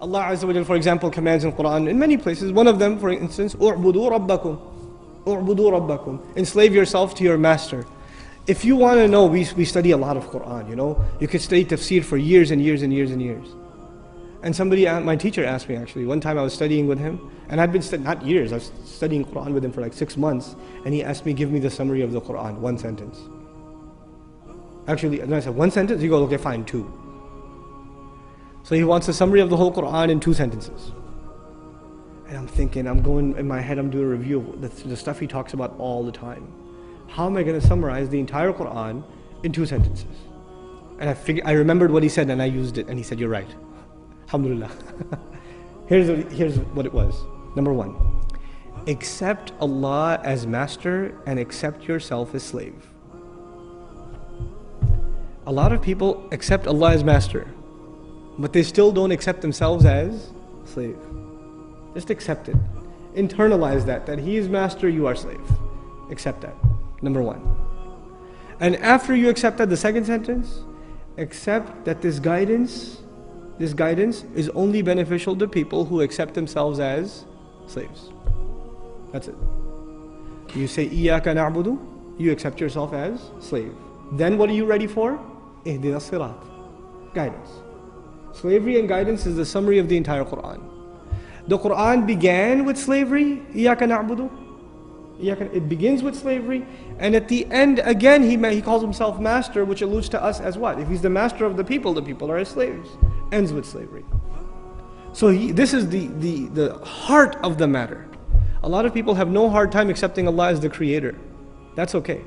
Allah Azza wa Jal, for example, commands in Quran in many places. One of them, for instance, "U'budu rabbakum." U'budu rabbakum. Enslave yourself to your master. If you want to know, we study a lot of Quran, you know. You could study tafsir for years and years and years and years. And somebody, my teacher asked me actually, one time I was studying with him, and I'd been not years, I was studying Quran with him for like 6 months, and he asked me, give me the summary of the Quran, one sentence. Actually, and I said, one sentence? He goes, okay, fine, two. So he wants a summary of the whole Quran in 2 sentences. And I'm thinking, I'm going, in my head, I'm doing a review of the stuff he talks about all the time. How am I going to summarize the entire Quran in 2 sentences? And I remembered what he said and I used it, and he said, you're right. Alhamdulillah. Here's what it was. Number 1, accept Allah as master and accept yourself as slave. A lot of people accept Allah as master, but they still don't accept themselves as slave. Just accept it. Internalize that He is master, you are slave. Accept that. Number 1. And after you accept that, the second sentence, accept that this guidance is only beneficial to people who accept themselves as slaves. That's it. You say, Iyaka na'budu, you accept yourself as slave. Then what are you ready for? Ihdina sirat. Guidance. Slavery and guidance is the summary of the entire Quran. The Quran began with slavery, Iyaka na'budu. It begins with slavery, and at the end, again, he calls himself master, which alludes to us as what? If he's the master of the people are his slaves. Ends with slavery. So this is the heart of the matter. A lot of people have no hard time accepting Allah as the creator. That's okay.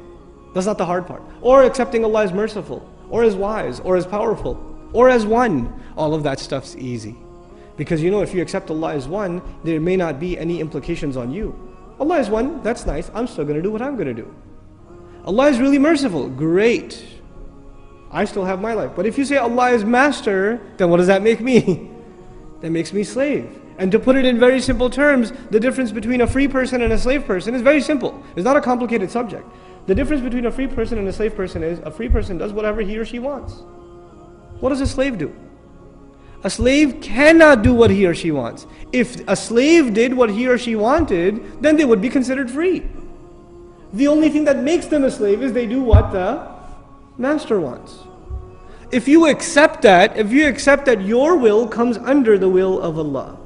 That's not the hard part. Or accepting Allah as merciful, or as wise, or as powerful, or as one. All of that stuff's easy. Because you know, if you accept Allah as one, there may not be any implications on you. Allah is one, that's nice, I'm still going to do what I'm going to do. Allah is really merciful, great. I still have my life. But if you say Allah is master, then what does that make me? That makes me slave. And to put it in very simple terms, the difference between a free person and a slave person is very simple. It's not a complicated subject. The difference between a free person and a slave person is a free person does whatever he or she wants. What does a slave do? A slave cannot do what he or she wants. If a slave did what he or she wanted, then they would be considered free. The only thing that makes them a slave is they do what the master wants. If you accept that your will comes under the will of Allah,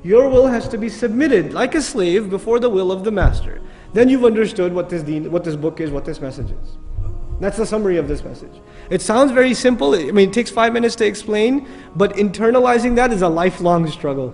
your will has to be submitted like a slave before the will of the master. Then you've understood what this book is, what this message is. That's the summary of this message. It sounds very simple. I mean, it takes 5 minutes to explain, but internalizing that is a lifelong struggle.